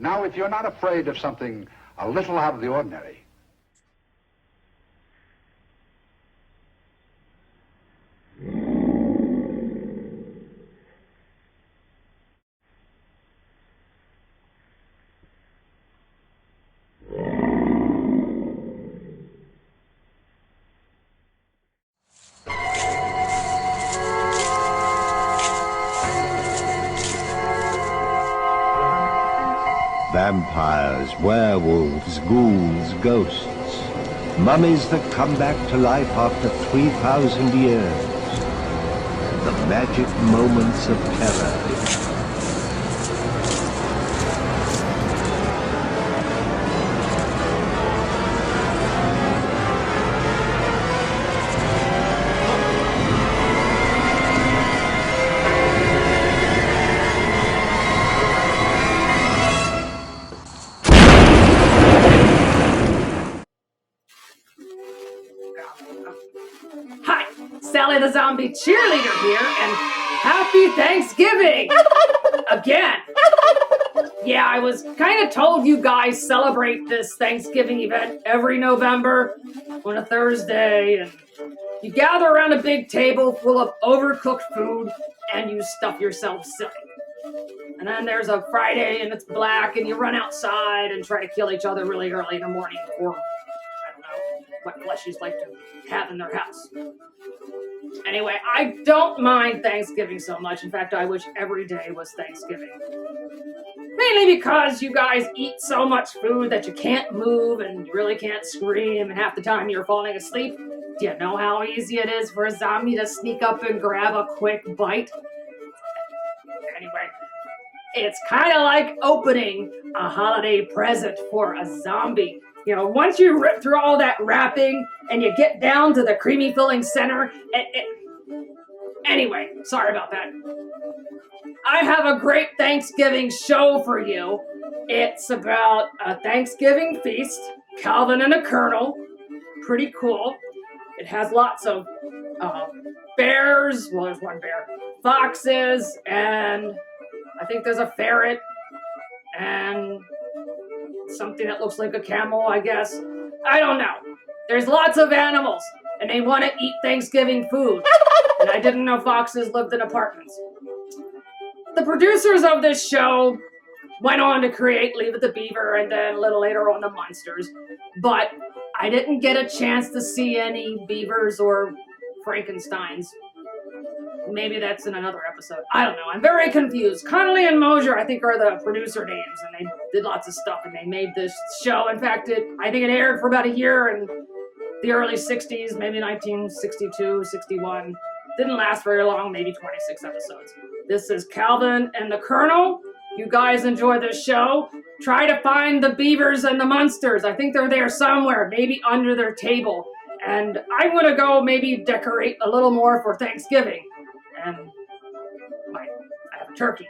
Now, if you're not afraid of something a little out of the ordinary, vampires, werewolves, ghouls, ghosts. Mummies that come back to life after 3,000 years. The magic moments of terror. Hi, Sally the Zombie Cheerleader here, and happy Thanksgiving! Again! Yeah, I was kind of told you guys celebrate this Thanksgiving event every November on a Thursday, and you gather around a big table full of overcooked food, and you stuff yourself silly. And then there's a Friday, and it's black, and you run outside and try to kill each other really early in the morning, or I don't know what fleshies like to have in their house. Anyway, I don't mind Thanksgiving so much. In fact, I wish every day was Thanksgiving. Mainly because you guys eat so much food that you can't move and you really can't scream, and half the time you're falling asleep. Do you know how easy it is for a zombie to sneak up and grab a quick bite? Anyway, it's kind of like opening a holiday present for a zombie. You know, once you rip through all that wrapping and you get down to the creamy filling center, Anyway, sorry about that. I have a great Thanksgiving show for you. It's about a Thanksgiving feast, Calvin and a Colonel. Pretty cool. It has lots of bears. Well, there's one bear. Foxes, and I think there's a ferret, and something that looks like a camel, I guess. I don't know. There's lots of animals, and they want to eat Thanksgiving food. And I didn't know foxes lived in apartments. The producers of this show went on to create Leave It to Beaver and then a little later on the Monsters. But I didn't get a chance to see any beavers or Frankensteins. Maybe that's in another episode. I don't know. I'm very confused. Connolly and Mosier, I think, are the producer names, and they did lots of stuff, and they made this show. In fact, I think it aired for about a year in the early 60s, maybe 1962, 61. Didn't last very long, maybe 26 episodes. This is Calvin and the Colonel. You guys enjoy this show. Try to find the beavers and the monsters. I think they're there somewhere, maybe under their table. And I'm going to go maybe decorate a little more for Thanksgiving. And I have a turkey.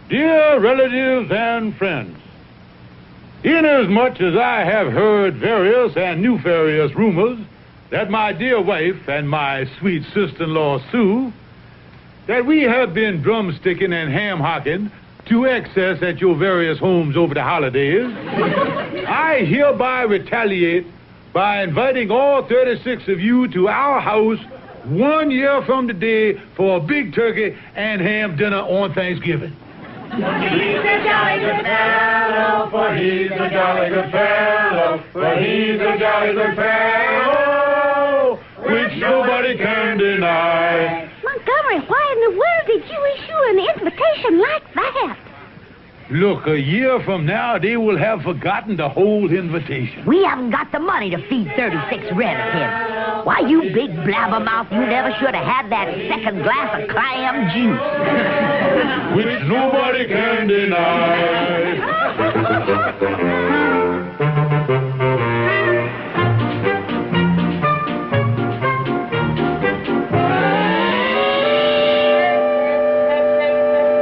Dear relatives and friends, inasmuch as I have heard various and nefarious rumors that my dear wife and my sweet sister-in-law Sue, that we have been drumsticking and ham-hocking to excess at your various homes over the holidays, I hereby retaliate by inviting all 36 of you to our house 1 year from today for a big turkey and ham dinner on Thanksgiving. He's a jolly good fellow, for he's a jolly good fellow, for he's a jolly good fellow, which nobody can deny. Montgomery, why in the world did you issue an invitation like that? Look, a year from now, they will have forgotten the whole invitation. We haven't got the money to feed 36 relatives. Why, you big blabbermouth, you never should have had that second glass of clam juice. Which nobody can deny.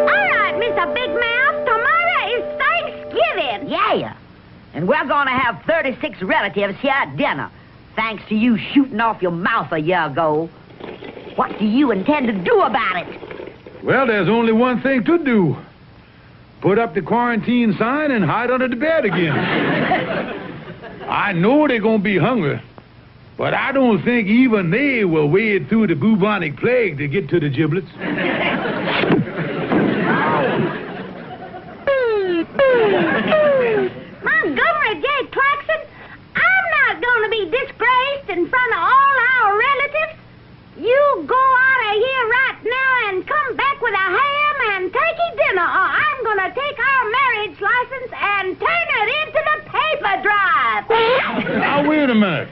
All right, Mr. Big Mouth, tomorrow is Thanksgiving. Yeah. And we're gonna have 36 relatives here at dinner, thanks to you shooting off your mouth a year ago. What do you intend to do about it? Well, there's only one thing to do. Put up the quarantine sign and hide under the bed again. I know they're gonna be hungry, but I don't think even they will wade through the bubonic plague to get to the giblets. Montgomery J. Clarkson, I'm not going to be disgraced in front of all our relatives. You go out of here right now and come back with a ham and turkey dinner, or I'm going to take our marriage license and turn it into the paper drive. Now, wait a minute.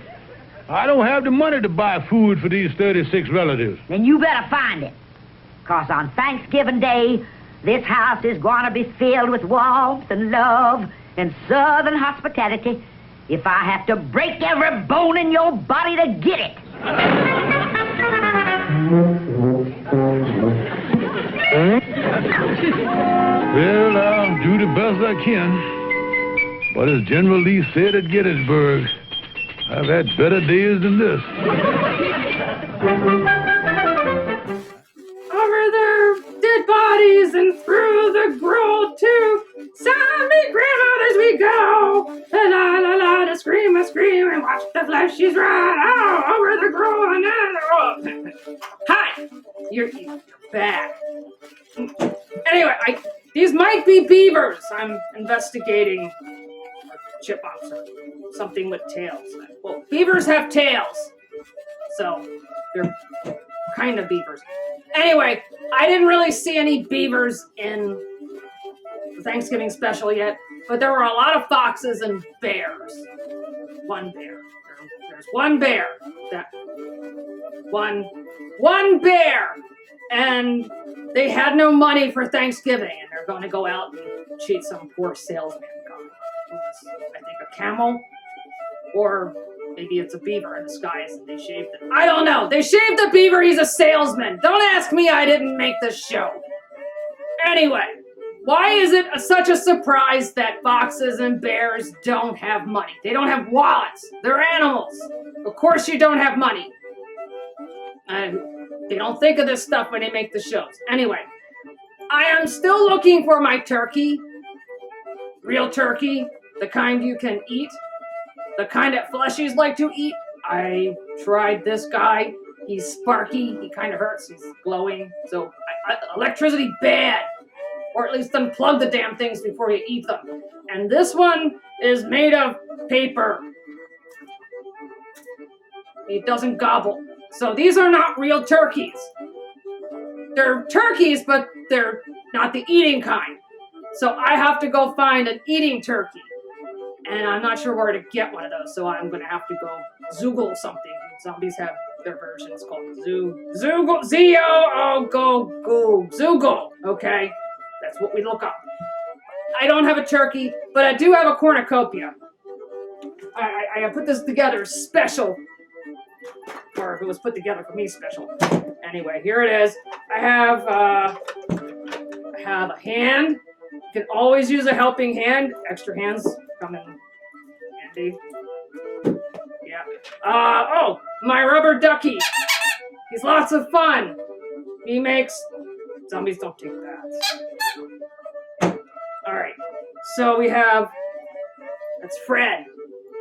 I don't have the money to buy food for these 36 relatives. Then you better find it. 'Cause on Thanksgiving Day, this house is going to be filled with warmth and love and southern hospitality if I have to break every bone in your body to get it. Well, I'll do the best I can. But as General Lee said at Gettysburg, I've had better days than this. Over their dead bodies and through the grove to zombie grandmothers we go. And la to scream and watch the fleshies run. Oh, over the grove and down the road. Hi, you're back. Anyway, these might be beavers. I'm investigating chipmunks or something with tails. Well, beavers have tails, so they're kind of beavers. Anyway, I didn't really see any beavers in the Thanksgiving special yet, but there were a lot of foxes and bears. One bear. There's one bear. One bear! And they had no money for Thanksgiving, and they're going to go out and cheat some poor salesman guy who was, I think, a camel, or maybe it's a beaver in disguise, and they shaved it. I don't know. They shaved the beaver. He's a salesman. Don't ask me. I didn't make the show. Anyway, why is it such a surprise that foxes and bears don't have money? They don't have wallets. They're animals. Of course you don't have money. They don't think of this stuff when they make the shows. Anyway, I am still looking for my turkey. Real turkey. The kind you can eat. The kind that fleshies like to eat. I tried this guy. He's sparky. He kind of hurts. He's glowing. So, electricity bad. Or at least unplug the damn things before you eat them. And this one is made of paper. It doesn't gobble. So these are not real turkeys. They're turkeys, but they're not the eating kind. So I have to go find an eating turkey. And I'm not sure where to get one of those, so I'm going to have to go Zoogle something. Zombies have their versions called Zoogle, Zoogle, okay? That's what we look up. I don't have a turkey, but I do have a cornucopia. I put this together special. Or if it was put together for me special. Anyway, here it is. I have a hand. You can always use a helping hand. Extra hands come in handy. Yeah. Oh, my rubber ducky. He's lots of fun. He makes... Zombies don't take baths. Alright. So we have... That's Fred.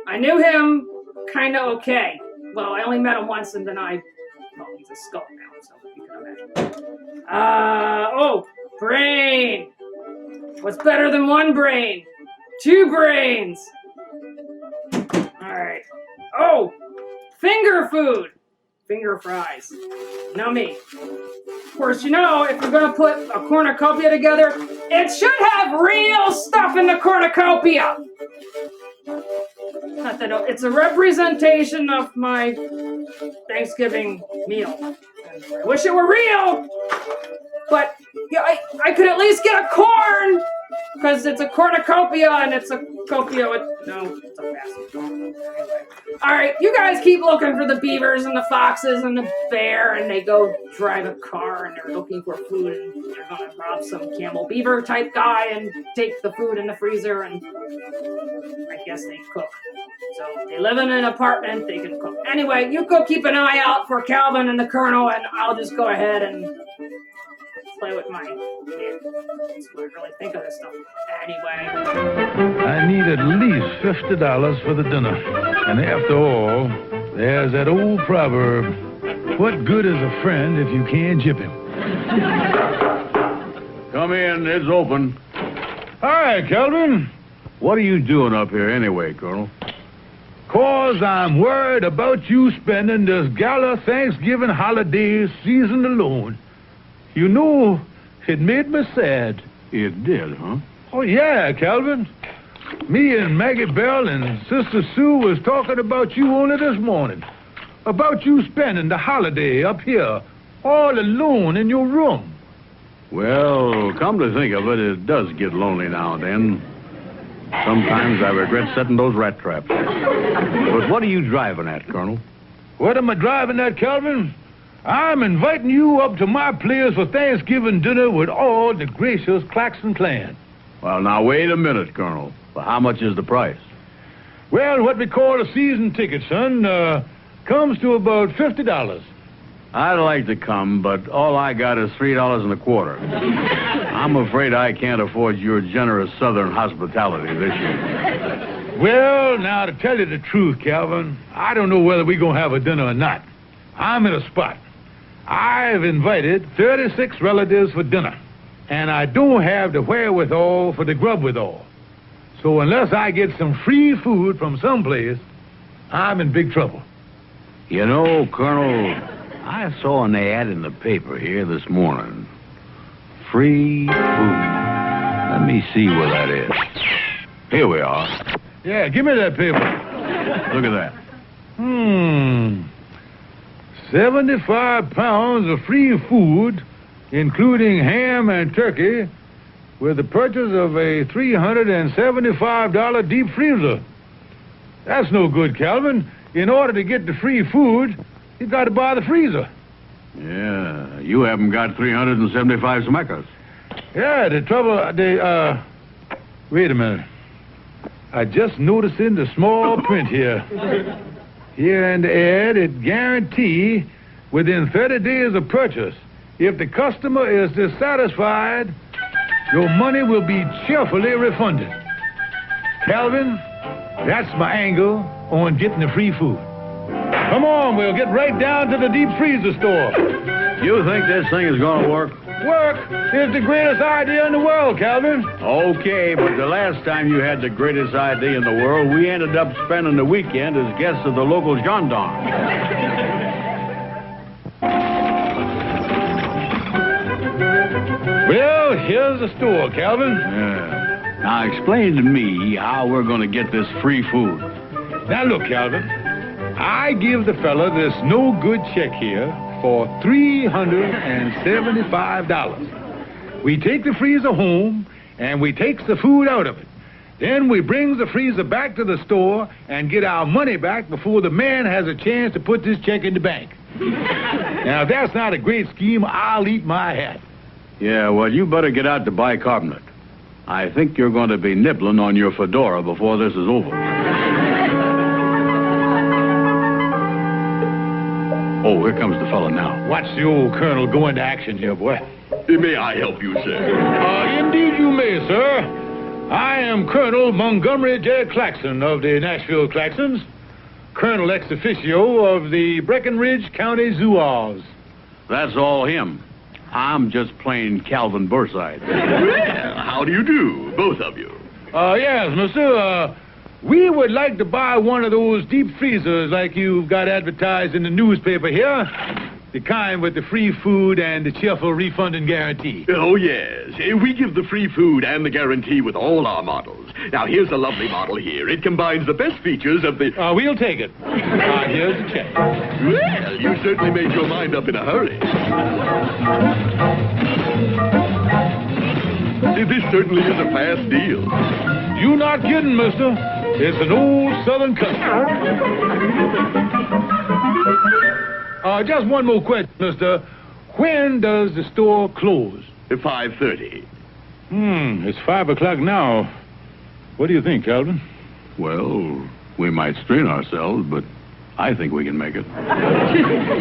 I knew him kind of okay. Well, I only met him once, and then well, he's a skull now, so you can imagine. Oh, brain. What's better than one brain? 2 brains. All right. Oh, finger food. Finger fries. Nummy. Of course, you know, if you're going to put a cornucopia together, it should have real stuff in the cornucopia. Not that it's a representation of my Thanksgiving meal. And I wish it were real, but yeah, I could at least get a corn Because it's a cornucopia and it's a copia with... No, it's a basket. Anyway. Alright, you guys keep looking for the beavers and the foxes and the bear, and they go drive a car and they're looking for food, and they're gonna rob some camel beaver type guy and take the food in the freezer, and I guess they cook. So they live in an apartment, they can cook. Anyway, you go keep an eye out for Calvin and the Colonel, and I'll just go ahead and play with my head. That's what I really think of this stuff. Anyway. I need at least $50 for the dinner. And after all, there's that old proverb, what good is a friend if you can't jip him? Come in, it's open. Hi, Calvin. What are you doing up here anyway, Colonel? 'Cause I'm worried about you spending this gala Thanksgiving holiday season alone. You know, it made me sad. It did, huh? Oh, yeah, Calvin. Me and Maggie Bell and Sister Sue was talking about you only this morning. About you spending the holiday up here, all alone in your room. Well, come to think of it, it does get lonely now and then. Sometimes I regret setting those rat traps. But what are you driving at, Colonel? What am I driving at, Calvin? I'm inviting you up to my place for Thanksgiving dinner with all the gracious Claxon clan. Well, now, wait a minute, Colonel. Well, how much is the price? Well, what we call a season ticket, son, comes to about $50. I'd like to come, but all I got is $3.25. I'm afraid I can't afford your generous Southern hospitality this year. Well, now, to tell you the truth, Calvin, I don't know whether we're going to have a dinner or not. I'm in a spot. I've invited 36 relatives for dinner, and I don't have the wherewithal for the grub withal. So unless I get some free food from someplace, I'm in big trouble. You know, Colonel, I saw an ad in the paper here this morning. Free food. Let me see where that is. Here we are. Yeah, give me that paper. Look at that. 75 pounds of free food, including ham and turkey, with the purchase of a $375 deep freezer. That's no good, Calvin. In order to get the free food, you got to buy the freezer. Yeah, you haven't got 375 smackers. Yeah, the trouble, wait a minute. I just noticed in the small print here. Here in the ad, it guarantee within 30 days of purchase, if the customer is dissatisfied, your money will be cheerfully refunded. Calvin, that's my angle on getting the free food. Come on, we'll get right down to the deep freezer store. You think this thing is going to work? Work is the greatest idea in the world, Calvin. Okay, but the last time you had the greatest idea in the world, we ended up spending the weekend as guests of the local gendarme. Well, here's the store, Calvin. Yeah. Now explain to me how we're going to get this free food. Now look, Calvin. I give the fella this no-good check here for $375. We take the freezer home, and we takes the food out of it. Then we brings the freezer back to the store and get our money back before the man has a chance to put this check in the bank. Now, if that's not a great scheme, I'll eat my hat. Yeah, well, you better get out to bicarbonate. I think you're going to be nibbling on your fedora before this is over. Oh, here comes the fella now. Watch the old colonel go into action here, boy. May I help you, sir? Indeed you may, sir. I am Colonel Montgomery J. Claxon of the Nashville Claxons, Colonel ex officio of the Breckenridge County Zouaves. That's all him. I'm just plain Calvin Burnside. Well, how do you do, both of you? Yes, mister. We would like to buy one of those deep freezers like you've got advertised in the newspaper here. The kind with the free food and the cheerful refunding guarantee. Oh, yes. We give the free food and the guarantee with all our models. Now, here's a lovely model here. It combines the best features of the... We'll take it. Here's the check. Well, you certainly made your mind up in a hurry. This certainly is a fast deal. You not kidding, mister. It's an old southern custom. Just one more question, mister. When does the store close? At 5:30. It's 5 o'clock now. What do you think, Calvin? Well, we might strain ourselves, but I think we can make it.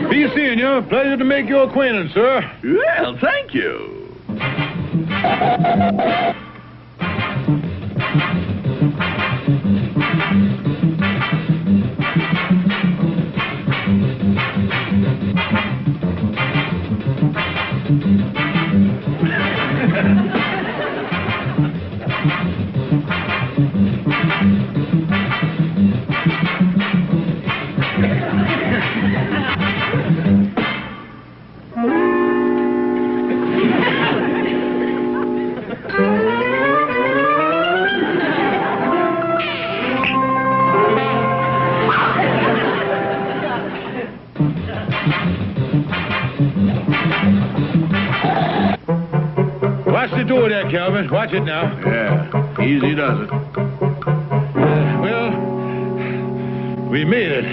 Be seeing you. Pleasure to make your acquaintance, sir. Well, thank you. Watch the door there, Calvin. Watch it now. Yeah, easy does it. Well, we made it.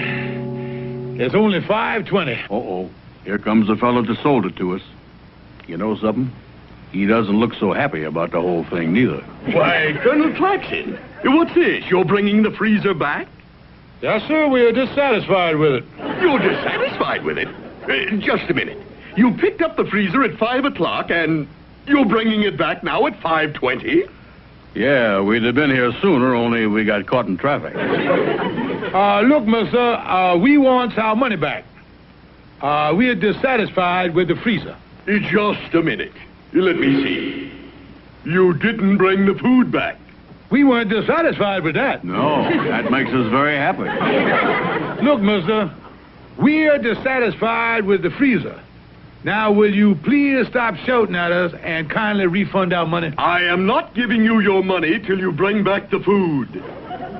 It's only 5:20. Uh-oh. Here comes the fellow that sold it to us. You know something? He doesn't look so happy about the whole thing, neither. Why, Colonel Claxon, what's this? You're bringing the freezer back? Yes, sir. We are dissatisfied with it. You're dissatisfied with it? Just a minute. You picked up the freezer at 5 o'clock, and you're bringing it back now at 5:20? Yeah, we'd have been here sooner, only we got caught in traffic. Look, mister, we want our money back. We are dissatisfied with the freezer. Just a minute. Let me see. You didn't bring the food back. We weren't dissatisfied with that. No, that makes us very happy. Look, mister, we are dissatisfied with the freezer. Now, will you please stop shouting at us and kindly refund our money? I am not giving you your money till you bring back the food.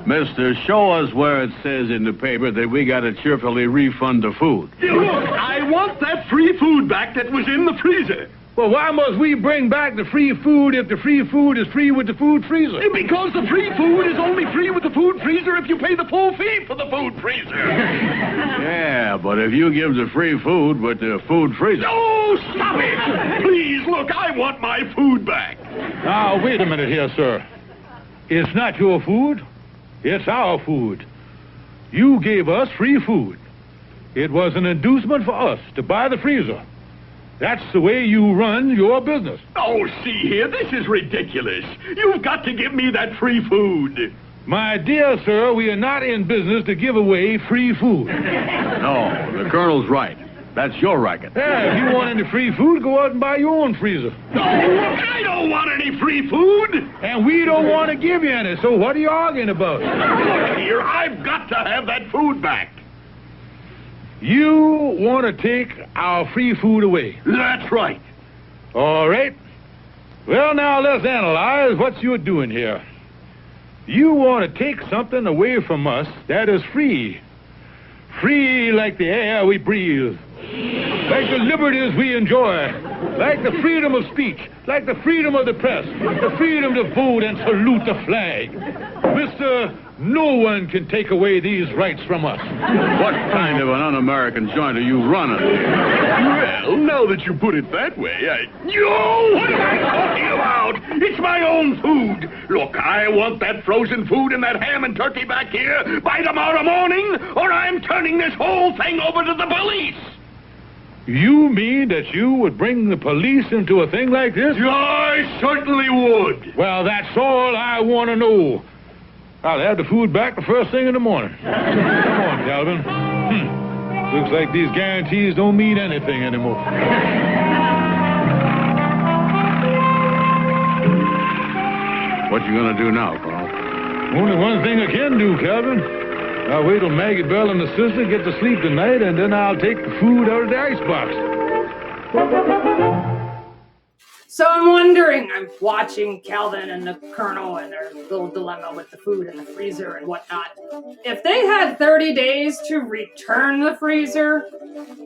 Mister, show us where it says in the paper that we got to cheerfully refund the food. Look, I want that free food back that was in the freezer. Well, why must we bring back the free food if the free food is free with the food freezer? Because the free food is only free with the food freezer if you pay the full fee for the food freezer. Yeah, but if you give the free food with the food freezer... Oh, stop it! Please, look, I want my food back. Now, wait a minute here, sir. It's not your food. It's our food. You gave us free food. It was an inducement for us to buy the freezer. That's the way you run your business. Oh, see here, this is ridiculous. You've got to give me that free food. My dear sir, we are not in business to give away free food. No, the Colonel's right. That's your racket. Yeah, if you want any free food, go out and buy your own freezer. No, I don't want any free food. And we don't want to give you any, so what are you arguing about? Look here, I've got to have that food back. You want to take our free food away? That's right. All right. Well, now let's analyze what you're doing here. You want to take something away from us that is free. Free like the air we breathe. Like the liberties we enjoy. Like the freedom of speech. Like the freedom of the press. The freedom to vote and salute the flag. Mister, no one can take away these rights from us. What kind of an un-American joint are you running? Well, now that you put it that way, what am I talking about? It's my own food. Look, I want that frozen food and that ham and turkey back here by tomorrow morning, or I'm turning this whole thing over to the police. You mean that you would bring the police into a thing like this? I certainly would. Well, that's all I want to know. I'll have the food back the first thing in the morning. Come on, Calvin. Looks like these guarantees don't mean anything anymore. What you gonna do now, Colonel? Only one thing I can do, Calvin. I'll wait till Maggie Bell and the sister get to sleep tonight, and then I'll take the food out of the icebox. So I'm wondering, I'm watching Calvin and the Colonel and their little dilemma with the food in the freezer and whatnot. If they had 30 days to return the freezer,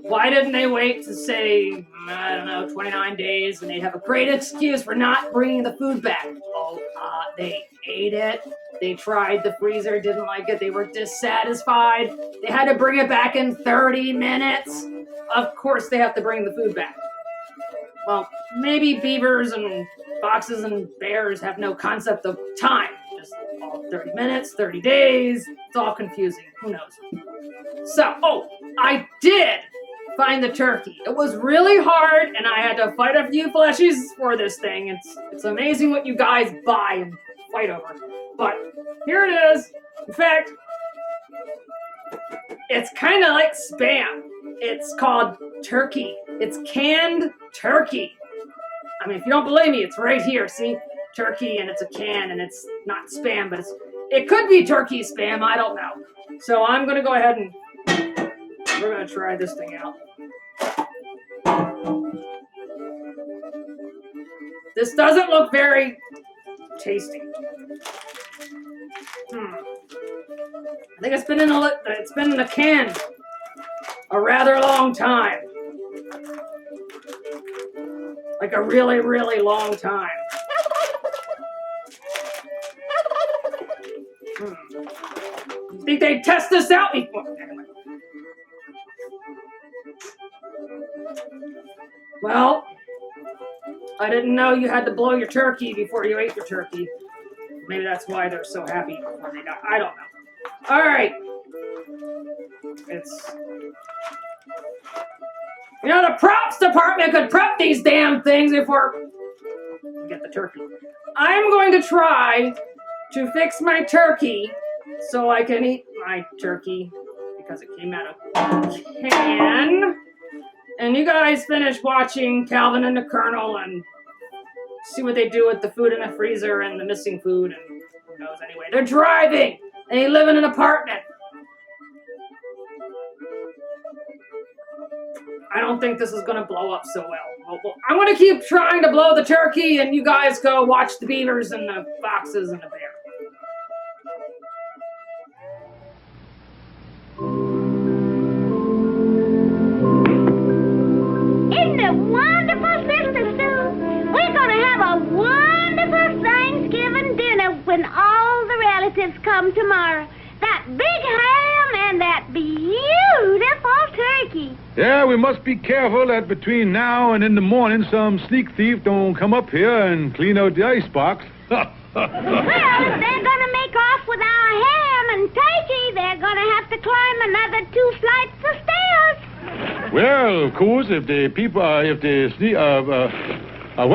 why didn't they wait to say, I don't know, 29 days, and they'd have a great excuse for not bringing the food back? Oh, they ate it. They tried the freezer, didn't like it. They were dissatisfied. They had to bring it back in 30 minutes. Of course they have to bring the food back. Well, maybe beavers and foxes and bears have no concept of time. Just all 30 minutes, 30 days. It's all confusing. Who knows? So, I did find the turkey. It was really hard, and I had to fight a few fleshies for this thing. It's amazing what you guys buy and fight over. But here it is. In fact, it's kind of like Spam. It's called turkey. It's canned turkey. I mean, if you don't believe me, it's right here. See? Turkey, and it's a can, and it's not Spam, but it could be turkey Spam. I don't know. So I'm going to go ahead and we're going to try this thing out. This doesn't look very tasty. I think it's been in the can a rather long time. Like a really, really long time. You think they'd test this out before? Well, I didn't know you had to blow your turkey before you ate your turkey. Maybe that's why they're so happy before they die. I don't know. All right. The props department could prep these damn things before we get the turkey. I'm going to try to fix my turkey so I can eat my turkey because it came out of a can. And you guys finish watching Calvin and the Colonel and see what they do with the food in the freezer and the missing food and who knows anyway. They're driving and they live in an apartment. I don't think this is going to blow up so well. I'm going to keep trying to blow the turkey and you guys go watch the beavers and the foxes and the bear. Isn't it wonderful, Sister Sue? We're going to have a wonderful Thanksgiving dinner when all the relatives come tomorrow. That big ham and that beautiful turkey. Yeah, we must be careful that between now and in the morning some sneak thief don't come up here and clean out the icebox. Well, if they're going to make off with our ham and turkey, they're going to have to climb another 2 flights of stairs. Well, of course, if the people, what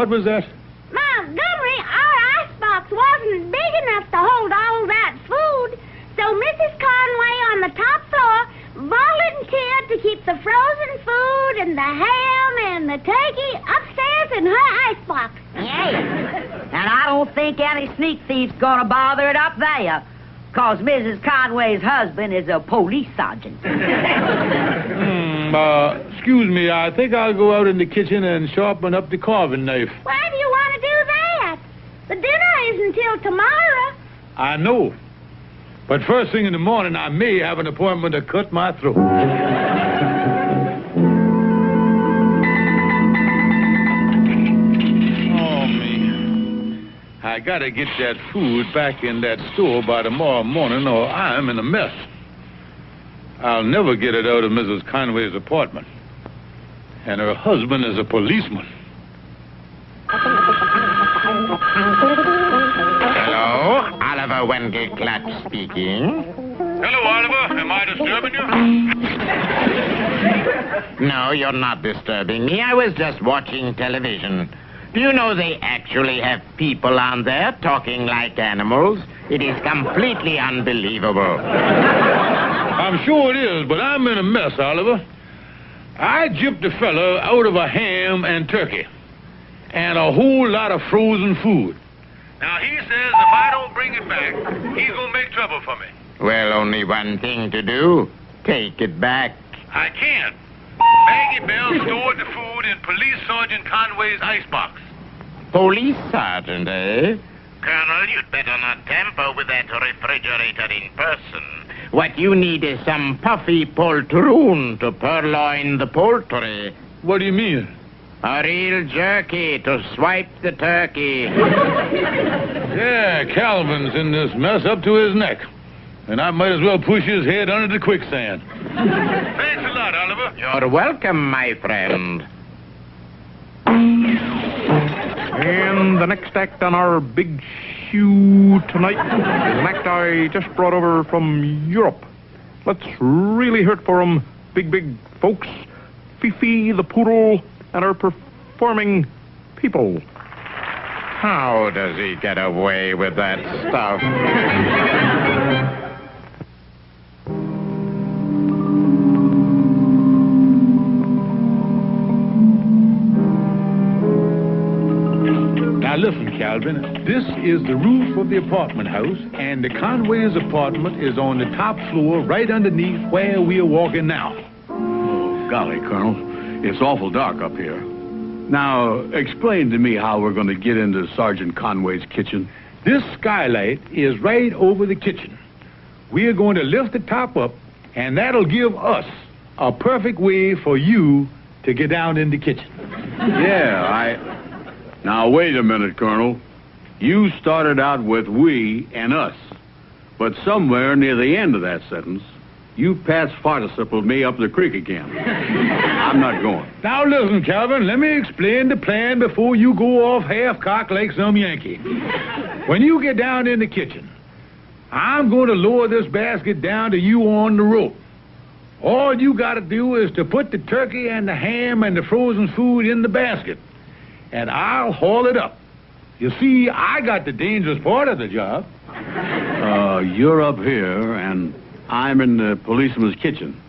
was that? Montgomery, our icebox wasn't big enough to hold all that food, so Mrs. Conway on the top floor volunteered to keep the frozen food and the ham and the turkey upstairs in her icebox. Yay! And I don't think any sneak thief's gonna bother it up there, 'cause Mrs. Conway's husband is a police sergeant. Excuse me, I think I'll go out in the kitchen and sharpen up the carving knife. Why do you want to do that? The dinner isn't till tomorrow. I know. But first thing in the morning, I may have an appointment to cut my throat. Oh, me. I gotta get that food back in that store by tomorrow morning or I'm in a mess. I'll never get it out of Mrs. Conway's apartment. And her husband is a policeman. Hello, Oliver Wendell Clutch speaking. Hello, Oliver. Am I disturbing you? No, you're not disturbing me. I was just watching television. Do you know they actually have people on there talking like animals? It is completely unbelievable. I'm sure it is, but I'm in a mess, Oliver. I gypped a fella out of a ham and turkey and a whole lot of frozen food. Now, he says if I don't bring it back, he's gonna make trouble for me. Well, only one thing to do. Take it back. I can't. Maggie Bell stored the food in Police Sergeant Conway's icebox. Police sergeant, eh? Colonel, you'd better not tamper with that refrigerator in person. What you need is some puffy poltroon to purloin the poultry. What do you mean? A real jerky to swipe the turkey. Yeah, Calvin's in this mess up to his neck. And I might as well push his head under the quicksand. Thanks a lot, Oliver. You're welcome, my friend. And the next act on our big shoe tonight is an act I just brought over from Europe. Let's really hurt for 'em, big folks. Fifi the poodle and her performing people. How does he get away with that stuff? Now listen, Calvin, this is the roof of the apartment house, and the Conway's apartment is on the top floor right underneath where we are walking now. Oh, golly, Colonel, it's awful dark up here. Now, explain to me how we're going to get into Sergeant Conway's kitchen. This skylight is right over the kitchen. We are going to lift the top up, and that'll give us a perfect way for you to get down in the kitchen. Yeah, Now, wait a minute, Colonel. You started out with we and us. But somewhere near the end of that sentence, you past participled me up the creek again. I'm not going. Now listen, Calvin, let me explain the plan before you go off half-cocked like some Yankee. When you get down in the kitchen, I'm going to lower this basket down to you on the rope. All you got to do is to put the turkey and the ham and the frozen food in the basket, and I'll haul it up. You see, I got the dangerous part of the job. You're up here, and I'm in the policeman's kitchen.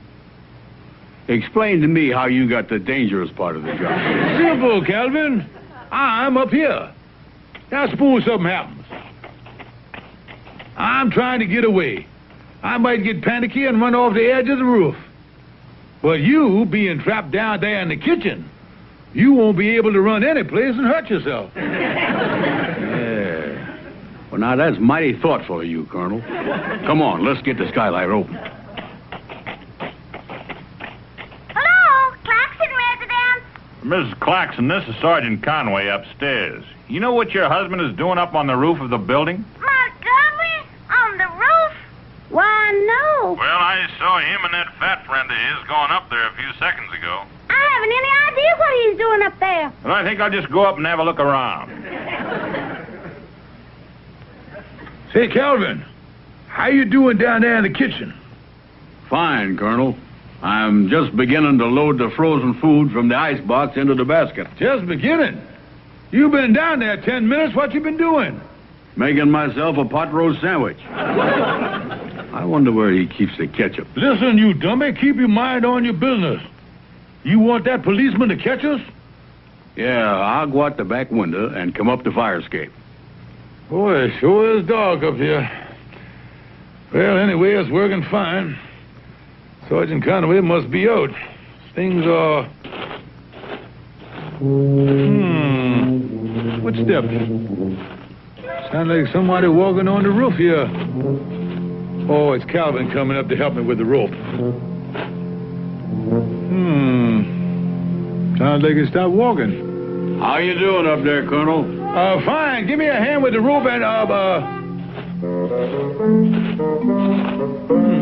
Explain to me how you got the dangerous part of the job. Simple, Calvin. I'm up here. Now suppose something happens. I'm trying to get away. I might get panicky and run off the edge of the roof. But you, being trapped down there in the kitchen, you won't be able to run any place and hurt yourself. Yeah. Well, now, that's mighty thoughtful of you, Colonel. Come on, let's get the skylight open. Hello, Claxon residence. Mrs. Claxon, this is Sergeant Conway upstairs. You know what your husband is doing up on the roof of the building? Montgomery? On the roof? Why, no. Well, I saw him and that fat friend of his going up there a few seconds ago. I haven't any idea what he's doing up there. And I think I'll just go up and have a look around. Say, Calvin, how you doing down there in the kitchen? Fine, Colonel. I'm just beginning to load the frozen food from the icebox into the basket. Just beginning? You've been down there 10 minutes. What you been doing? Making myself a pot roast sandwich. I wonder where he keeps the ketchup. Listen, you dummy, keep your mind on your business. You want that policeman to catch us? Yeah, I'll go out the back window and come up the fire escape. Boy, it sure is dark up here. Well, anyway, it's working fine. Sergeant Conway must be out. Things are... Footsteps. Sound like somebody walking on the roof here. Oh, it's Calvin coming up to help me with the rope. Sounds like he stopped walking. How you doing up there, Colonel? Fine. Give me a hand with the rope and,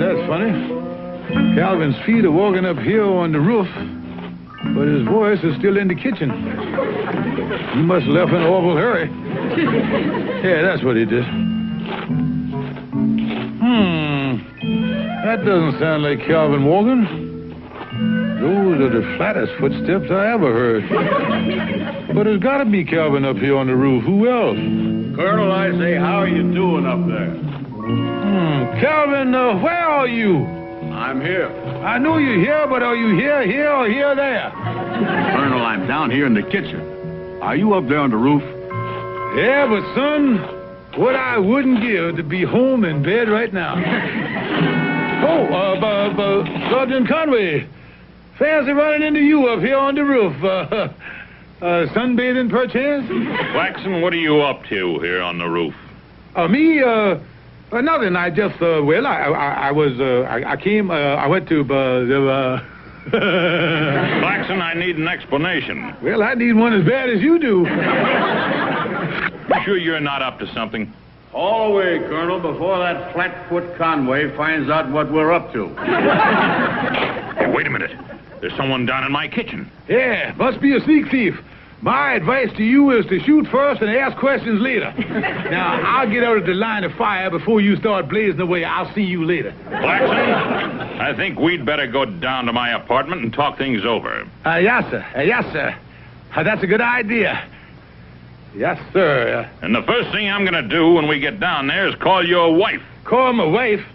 that's funny. Calvin's feet are walking up here on the roof, but his voice is still in the kitchen. He must have left in an awful hurry. Yeah, that's what he did. That doesn't sound like Calvin walking. Those are the flattest footsteps I ever heard. But there's got to be Calvin up here on the roof. Who else? Colonel, I say, how are you doing up there? Calvin, where are you? I'm here. I know you're here, but are you here, or here, there? Colonel, I'm down here in the kitchen. Are you up there on the roof? Yeah, but son, what I wouldn't give to be home in bed right now. Sergeant Conway, fancy running into you up here on the roof. Sunbathing, perchance? Claxon, what are you up to here on the roof? Me, nothing. I just, well, I went to, Claxon, I need an explanation. Well, I need one as bad as you do. You sure you're not up to something? All the way, Colonel, before that flat-foot Conway finds out what we're up to. Hey, wait a minute. There's someone down in my kitchen. Yeah, must be a sneak thief. My advice to you is to shoot first and ask questions later. Now, I'll get out of the line of fire before you start blazing away. I'll see you later. Claxon, I think we'd better go down to my apartment and talk things over. Yes, sir. Yes, sir. That's a good idea. Yes, sir. And the first thing I'm going to do when we get down there is call your wife. Call my wife?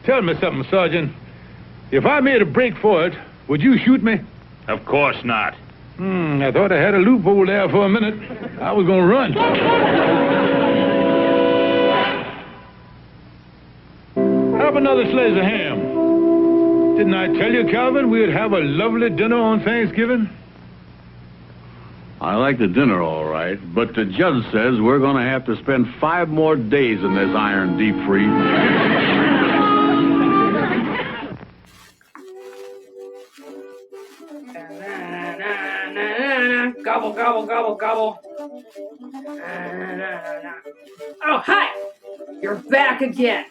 Tell me something, Sergeant. If I made a break for it, would you shoot me? Of course not. I thought I had a loophole there for a minute. I was going to run. Have another slice of ham. Didn't I tell you, Calvin, we'd have a lovely dinner on Thanksgiving? I like the dinner all right, but the judge says we're going to have to spend 5 more days in this iron deep freeze. Gobble, gobble, gobble, gobble. Oh, hi! You're back again.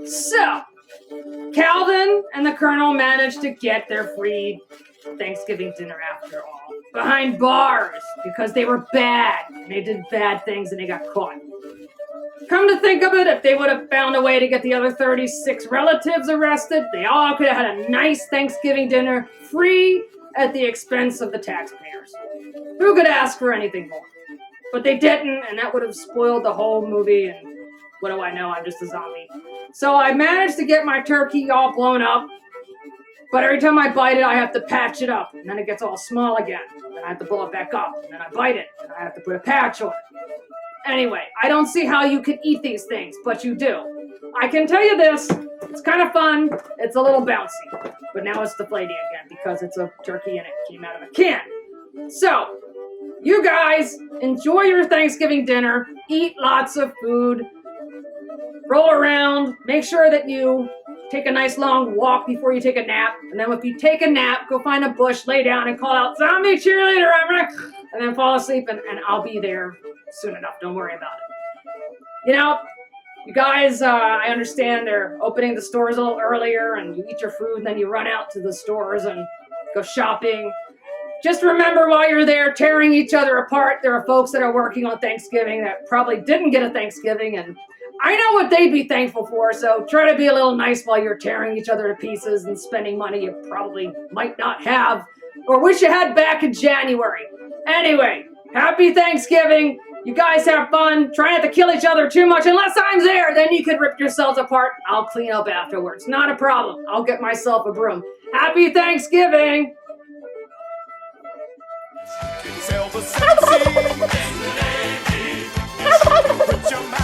So, Calvin and the Colonel managed to get their free Thanksgiving dinner after all. Behind bars, because they were bad. They did bad things and they got caught. Come to think of it, if they would have found a way to get the other 36 relatives arrested, they all could have had a nice Thanksgiving dinner, free at the expense of the taxpayers. Who could ask for anything more? But they didn't, and that would have spoiled the whole movie, and what do I know, I'm just a zombie. So I managed to get my turkey all blown up, but every time I bite it, I have to patch it up, and then it gets all small again. Then I have to blow it back up, and then I bite it, and I have to put a patch on it. Anyway, I don't see how you can eat these things, but you do. I can tell you this, it's kind of fun, it's a little bouncy, but now it's deflating again because it's a turkey and it came out of a can. So, you guys, enjoy your Thanksgiving dinner, eat lots of food, roll around, make sure that you take a nice long walk before you take a nap, and then if you take a nap, go find a bush, lay down, and call out, "Zombie cheerleader, I'm right," and then fall asleep, and I'll be there soon enough. Don't worry about it. You know, you guys, I understand they're opening the stores a little earlier, and you eat your food, and then you run out to the stores and go shopping. Just remember while you're there tearing each other apart, there are folks that are working on Thanksgiving that probably didn't get a Thanksgiving, and I know what they'd be thankful for, so try to be a little nice while you're tearing each other to pieces and spending money you probably might not have or wish you had back in January. Anyway, happy Thanksgiving. You guys have fun. Try not to kill each other too much. Unless I'm there, then you could rip yourselves apart. I'll clean up afterwards. Not a problem. I'll get myself a broom. Happy Thanksgiving. Sell the sexy. Put your mouth